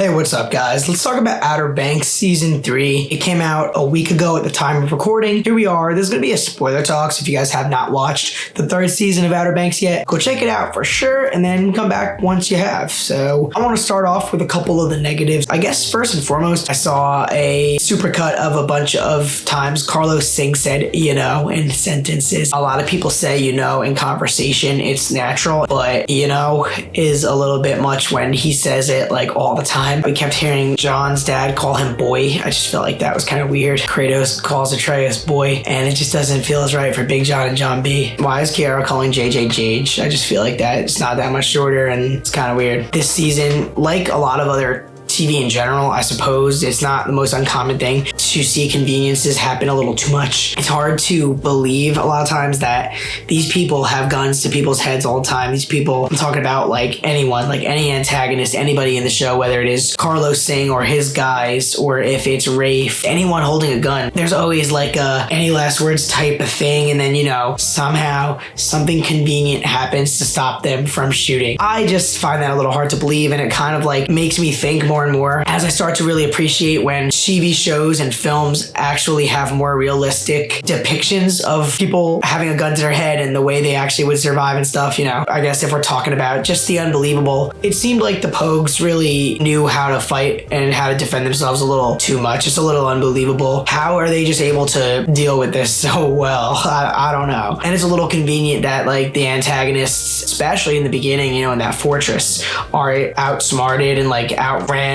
Hey, what's up, guys? Let's talk about Outer Banks Season 3. It came out a week ago at the time of recording. Here we are. There's going to be a spoiler talk, so if you guys have not watched the third season of Outer Banks yet, go check it out for sure, and then come back once you have. So I want to start off with a couple of the negatives. I guess first and foremost, I saw a supercut of a bunch of times Carlos Singh said, in sentences. A lot of people say, in conversation, it's natural, but, is a little bit much when he says it like all the time. We kept hearing John's dad call him boy. I just felt like that was kind of weird. Kratos calls Atreus boy, and it just doesn't feel as right for Big John and John B. Why is Kiara calling JJ Jage? I just feel like that it's not that much shorter, and it's kind of weird. This season, like a lot of other TV in general, I suppose, it's not the most uncommon thing to see conveniences happen a little too much. It's hard to believe a lot of times that these people have guns to people's heads all the time. These people, I'm talking about like anyone, like any antagonist, anybody in the show, whether it is Carlos Singh or his guys, or if it's Rafe, anyone holding a gun, there's always like a any last words type of thing, and then, somehow something convenient happens to stop them from shooting. I just find that a little hard to believe, and it kind of like makes me think more and more as I start to really appreciate when TV shows and films actually have more realistic depictions of people having a gun to their head and the way they actually would survive and stuff. I guess if we're talking about just the unbelievable, it seemed like the Pogues really knew how to fight and how to defend themselves a little too much. It's a little unbelievable. How are they just able to deal with this so well? I don't know. And it's a little convenient that like the antagonists, especially in the beginning, in that fortress, are outsmarted and like outran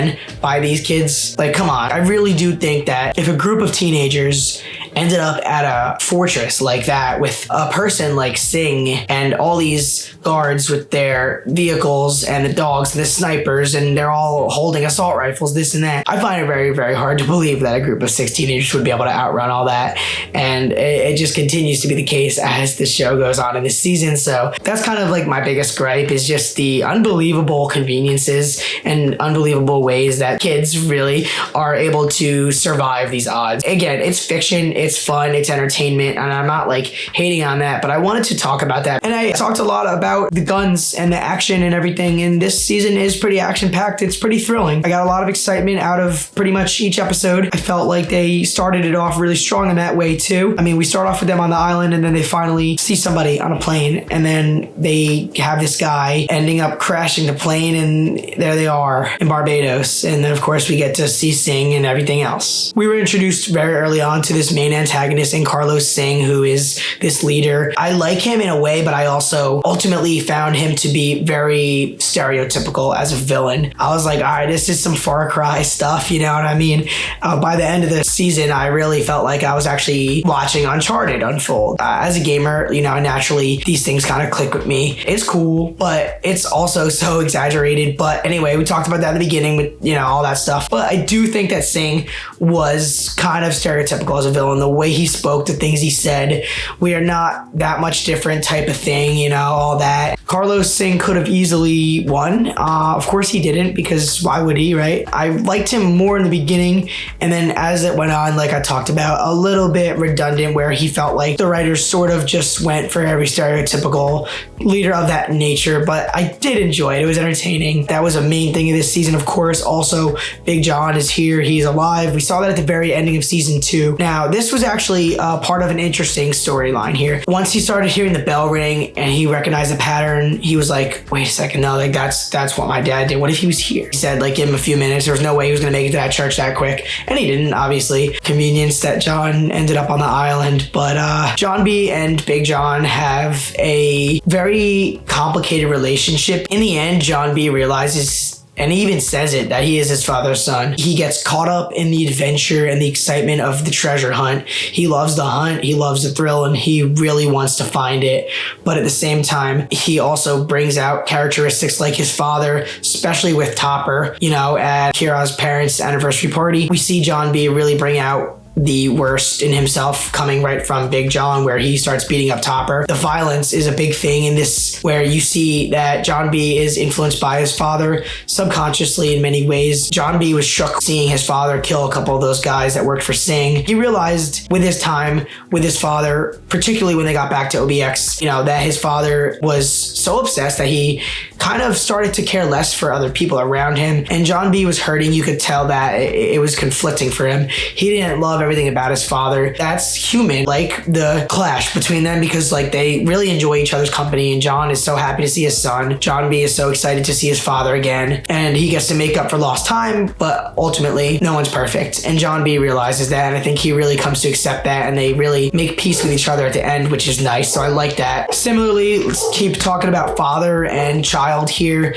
by these kids. Like, come on. I really do think that if a group of teenagers ended up at a fortress like that with a person like Singh and all these guards with their vehicles and the dogs and the snipers, and they're all holding assault rifles, this and that, I find it very, very hard to believe that a group of 6 teenagers would be able to outrun all that. And it just continues to be the case as the show goes on in this season. So that's kind of like my biggest gripe, is just the unbelievable conveniences and unbelievable ways that kids really are able to survive these odds. Again, it's fiction, it's fun, it's entertainment, and I'm not like hating on that, but I wanted to talk about that. And I talked a lot about the guns and the action and everything, and this season is pretty action-packed. It's pretty thrilling. I got a lot of excitement out of pretty much each episode. I felt like they started it off really strong in that way too. I mean, we start off with them on the island, and then they finally see somebody on a plane, and then they have this guy ending up crashing the plane, and there they are in Barbados. And then of course we get to see Singh and everything else. We were introduced very early on to this main antagonist in Carlos Singh, who is this leader. I like him in a way, but I also ultimately found him to be very stereotypical as a villain. I was like, all right, this is some Far Cry stuff, you know what I mean? By the end of the season, I really felt like I was actually watching Uncharted unfold. As a gamer, naturally these things kind of click with me. It's cool, but it's also so exaggerated. But anyway, we talked about that in the beginning with, all that stuff. But I do think that Singh was kind of stereotypical as a villain. The way he spoke, the things he said, we are not that much different type of thing, all that. Carlos Singh could have easily won. Of course he didn't, because why would he, right? I liked him more in the beginning, and then as it went on, like I talked about, a little bit redundant, where he felt like the writers sort of just went for every stereotypical leader of that nature. But I did enjoy it. It was entertaining. That was a main thing of this season, of course. Also, Big John is here. He's alive. We saw that at the very ending of season 2. Now, this was actually part of an interesting storyline here. Once he started hearing the bell ring and he recognized the pattern, he was like, wait a second, no, like that's what my dad did. What if he was here? He said, like, give him a few minutes. There was no way he was going to make it to that church that quick. And he didn't, obviously. Convenience that John ended up on the island. But John B and Big John have a very complicated relationship. In the end, John B realizes, and he even says it, that he is his father's son. He gets caught up in the adventure and the excitement of the treasure hunt. He loves the hunt, he loves the thrill, and he really wants to find it. But at the same time, he also brings out characteristics like his father, especially with Topper. At Kira's parents' anniversary party, we see John B really bring out the worst in himself coming right from Big John, where he starts beating up Topper. The violence is a big thing in this, where you see that John B is influenced by his father subconsciously in many ways. John B was shook seeing his father kill a couple of those guys that worked for Singh. He realized with his time with his father, particularly when they got back to OBX, that his father was so obsessed that he kind of started to care less for other people around him. And John B was hurting. You could tell that it was conflicting for him. He didn't love everything about his father. That's human, like the clash between them, because like they really enjoy each other's company, and John is so happy to see his son. John B is so excited to see his father again, and he gets to make up for lost time, but ultimately no one's perfect. And John B realizes that, and I think he really comes to accept that, and they really make peace with each other at the end, which is nice. So I like that. Similarly, let's keep talking about father and child here.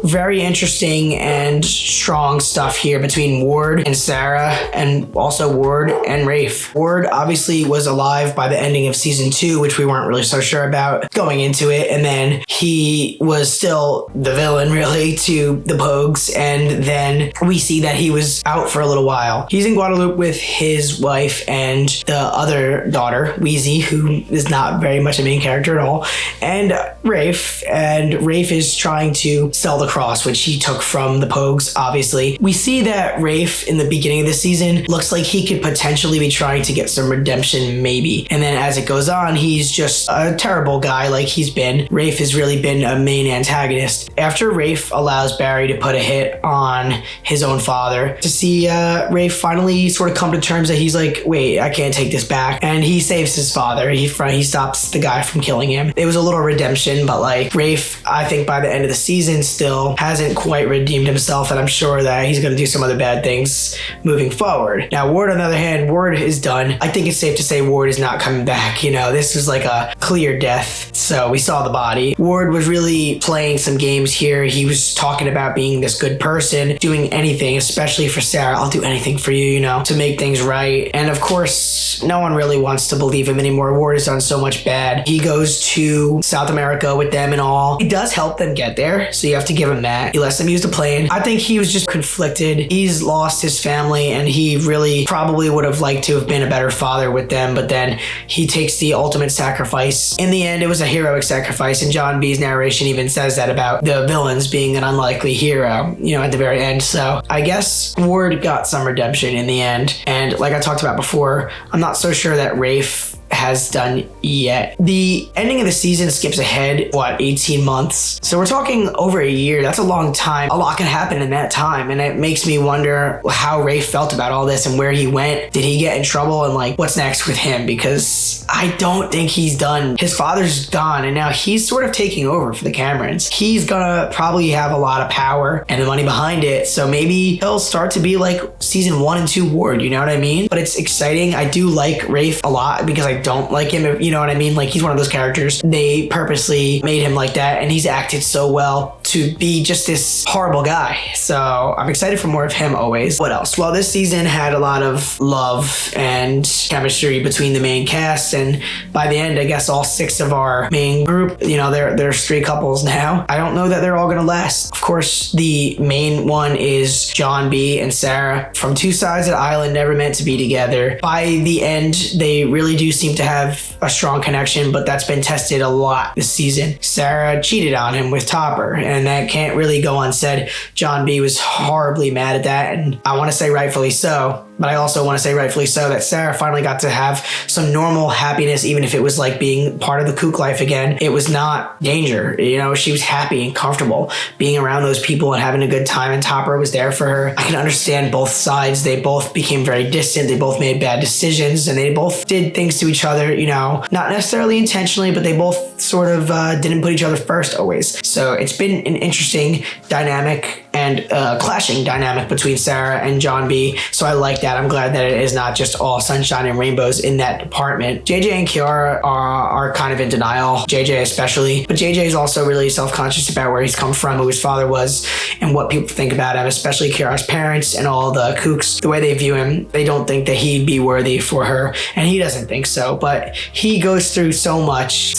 Very interesting and strong stuff here between Ward and Sarah, and also Ward and Rafe. Ward obviously was alive by the ending of season 2, which we weren't really so sure about going into it, and then he was still the villain really to the Pogues, and then we see that he was out for a little while. He's in Guadalupe with his wife and the other daughter, Wheezy, who is not very much a main character at all, and Rafe is trying to sell the cross, which he took from the Pogues, obviously. We see that Rafe in the beginning of the season looks like he could potentially be trying to get some redemption, maybe. And then as it goes on, he's just a terrible guy like he's been. Rafe has really been a main antagonist. After Rafe allows Barry to put a hit on his own father, to see Rafe finally sort of come to terms that he's like, wait, I can't take this back. And he saves his father. He stops the guy from killing him. It was a little redemption, but like Rafe, I think by the end of the season still hasn't quite redeemed himself, and I'm sure that he's going to do some other bad things moving forward. Now Ward, on the other hand, Ward is done. I think it's safe to say Ward is not coming back. This was like a clear death, so we saw the body. Ward was really playing some games here. He was talking about being this good person, doing anything, especially for Sarah. I'll do anything for you, to make things right. And of course, no one really wants to believe him anymore. Ward has done so much bad. He goes to South America with them and all. He does help them get there, so you have to give him that. He lets them use the plane. I think he was just conflicted. He's lost his family, and he really probably would have liked to have been a better father with them, but then he takes the ultimate sacrifice. In the end, it was a heroic sacrifice, and John B's narration even says that about the villains being an unlikely hero, at the very end. So I guess Ward got some redemption in the end, and like I talked about before, I'm not so sure that Rafe has done yet. The ending of the season skips ahead, 18 months? So we're talking over a year. That's a long time. A lot can happen in that time, and it makes me wonder how Rafe felt about all this and where he went. Did he get in trouble, and like what's next with him? Because I don't think he's done. His father's gone, and now he's sort of taking over for the Camerons. He's gonna probably have a lot of power and the money behind it, so maybe he'll start to be like season 1 and 2 Ward, you know what I mean? But it's exciting. I do like Rafe a lot because I don't like him, you know what I mean? Like, he's one of those characters. They purposely made him like that, and he's acted so well to be just this horrible guy. So I'm excited for more of him always. What else? Well, this season had a lot of love and chemistry between the main cast, and by the end, I guess all 6 of our main group, there's 3 couples now. I don't know that they're all gonna last. Of course, the main one is John B and Sarah, from 2 sides of the island, never meant to be together. By the end, they really do seem to have a strong connection, but that's been tested a lot this season. Sarah cheated on him with Topper, and that can't really go unsaid. John B was horribly mad at that, and I want to say rightfully so. But I also want to say rightfully so that Sarah finally got to have some normal happiness, even if it was like being part of the kook life again. It was not danger. She was happy and comfortable being around those people and having a good time, and Topper was there for her. I can understand both sides. They both became very distant. They both made bad decisions, and they both did things to each other, not necessarily intentionally, but they both sort of didn't put each other first always. So it's been an interesting dynamic and clashing dynamic between Sarah and John B. So I like that. I'm glad that it is not just all sunshine and rainbows in that department. JJ and Kiara are kind of in denial, JJ especially, but JJ is also really self-conscious about where he's come from, who his father was, and what people think about him, especially Kiara's parents and all the kooks. The way they view him, they don't think that he'd be worthy for her, and he doesn't think so, but he goes through so much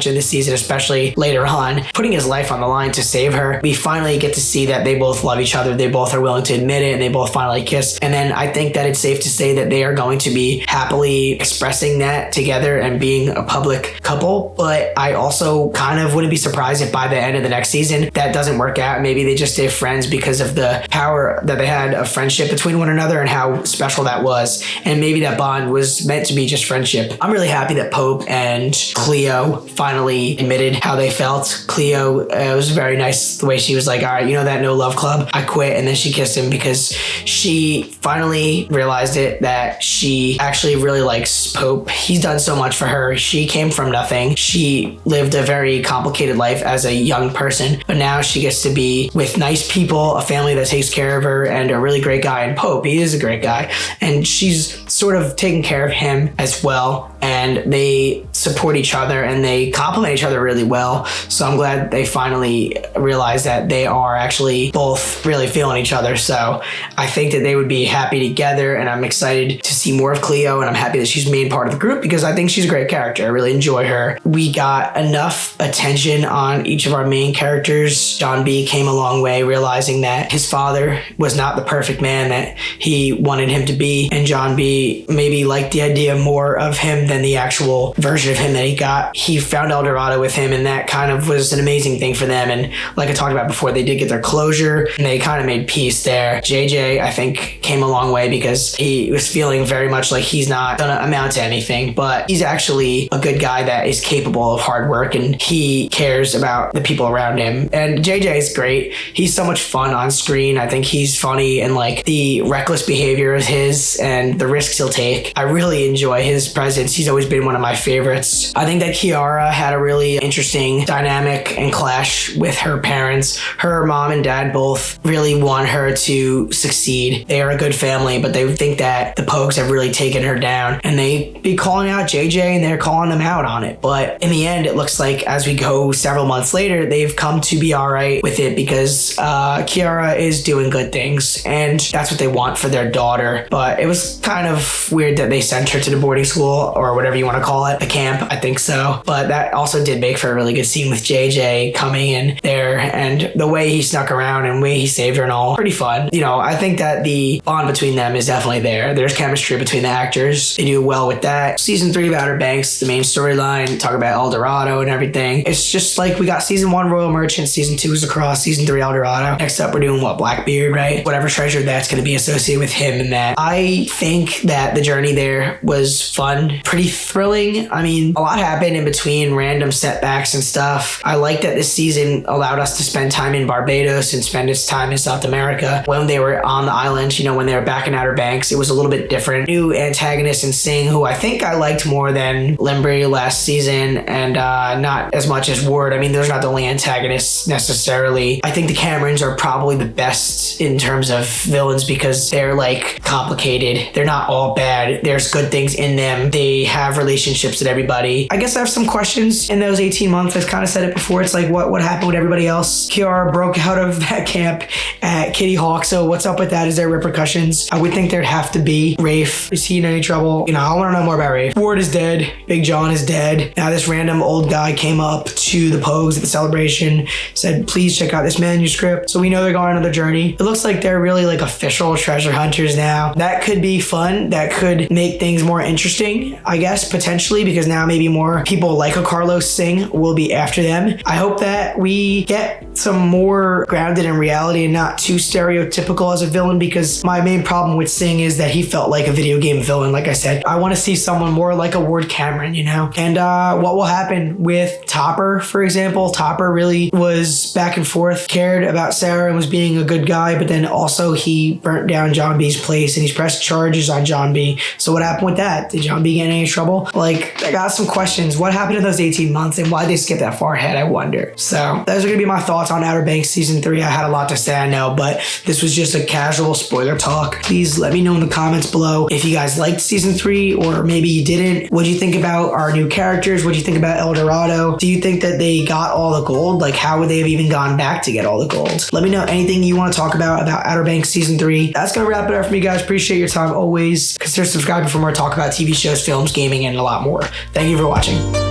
in this season, especially later on, putting his life on the line to save her. We finally get to see that they both love each other. They both are willing to admit it, and they both finally kiss. And then I think that it's safe to say that they are going to be happily expressing that together and being a public couple. But I also kind of wouldn't be surprised if by the end of the next season that doesn't work out. Maybe they just stay friends because of the power that they had of friendship between one another and how special that was. And maybe that bond was meant to be just friendship. I'm really happy that Pope and Cleo finally admitted how they felt. Cleo, it was very nice the way she was like, all right, you know that no love club? I quit. And then she kissed him because she finally realized it, that she actually really likes Pope. He's done so much for her. She came from nothing. She lived a very complicated life as a young person, but now she gets to be with nice people, a family that takes care of her, and a really great guy in Pope. He is a great guy. And she's sort of taking care of him as well. And they support each other and they complement each other really well. So I'm glad they finally realized that they are actually both really feeling each other. So I think that they would be happy together, and I'm excited to see more of Cleo, and I'm happy that she's made part of the group because I think she's a great character. I really enjoy her. We got enough attention on each of our main characters. John B came a long way, realizing that his father was not the perfect man that he wanted him to be, and John B maybe liked the idea more of him than the actual version of him that he got. He found El Dorado with him, and that kind of was an amazing thing for them. And like I talked about before, they did get their closure and they kind of made peace there. JJ, I think, came a long way because he was feeling very much like he's not gonna amount to anything, but he's actually a good guy that is capable of hard work and he cares about the people around him. And JJ is great. He's so much fun on screen. I think he's funny, and like the reckless behavior is his and the risks he'll take. I really enjoy his presence. He's always been one of my favorites. I think that Kiara had a really interesting dynamic and clash with her parents. Her mom and dad both really want her to succeed. They are a good family, but they think that the Pogues have really taken her down, and they be calling out JJ and they're calling them out on it. But in the end, it looks like as we go several months later, they've come to be all right with it because Kiara is doing good things, and that's what they want for their daughter. But it was kind of weird that they sent her to the boarding school, or whatever you want to call it, a camp, I think so. But that also did make for a really good scene with JJ coming in there, and the way he snuck around and the way he saved her and all, pretty fun. You know, I think that the bond between them is definitely there. There's chemistry between the actors. They do well with that. Season 3 of Outer Banks, the main storyline, talk about El Dorado and everything. It's just like we got season 1 Royal Merchant, season 2 is Across, season 3 El Dorado. Next up, we're doing what? Blackbeard, right? Whatever treasure that's going to be associated with him and that. I think that the journey there was fun, pretty thrilling. I mean, a lot happened in between, random setbacks and stuff. I like that this season allowed us to spend time in Barbados and spend its time in South America. When they were on the island, you know, when they were back in Outer Banks, it was a little bit different. New antagonist in Singh, who I think I liked more than Limbri last season, and not as much as Ward. I mean, those are not the only antagonists necessarily. I think the Camerons are probably the best in terms of villains because they're like complicated. They're not all bad. There's good things in them. They have relationships with everybody. I guess I have some questions in those 18 months. I've kind of said it before. It's like, what happened with everybody else? Kiara broke out of that camp at Kitty Hawk. So what's up with that? Is there repercussions? I would think there'd have to be. Rafe, is he in any trouble? You know, I want to know more about Rafe. Ward is dead. Big John is dead. Now this random old guy came up to the Pogues at the celebration, said, please check out this manuscript. So we know they're going on another journey. It looks like they're really like official treasure hunters now. That could be fun. That could make things more interesting, I guess, potentially, because now maybe more people like a Carlos Singh will be after them. I hope that we get some more grounded in reality and not too stereotypical as a villain, because my main problem with Singh is that he felt like a video game villain. Like I said, I want to see someone more like a Ward Cameron, you know? And what will happen with Topper, for example? Topper really was back and forth, cared about Sarah and was being a good guy, but then also he burnt down John B's place and he's pressed charges on John B. So what happened with that? Did John B get in any trouble? Like, I got some questions. What happened in those 18 months and why they skip that far ahead, I wonder. So those are going to be my thoughts on Outer Banks Season 3. I had a lot to say, I know, but this was just a casual spoiler talk. Please let me know in the comments below if you guys liked Season 3 or maybe you didn't. What do you think about our new characters? What do you think about El Dorado? Do you think that they got all the gold? Like, how would they have even gone back to get all the gold? Let me know anything you want to talk about Outer Banks Season 3. That's going to wrap it up for me, guys. Appreciate your time always. Consider subscribing for more talk about TV shows, films, gaming, and a lot more. Thank you for watching.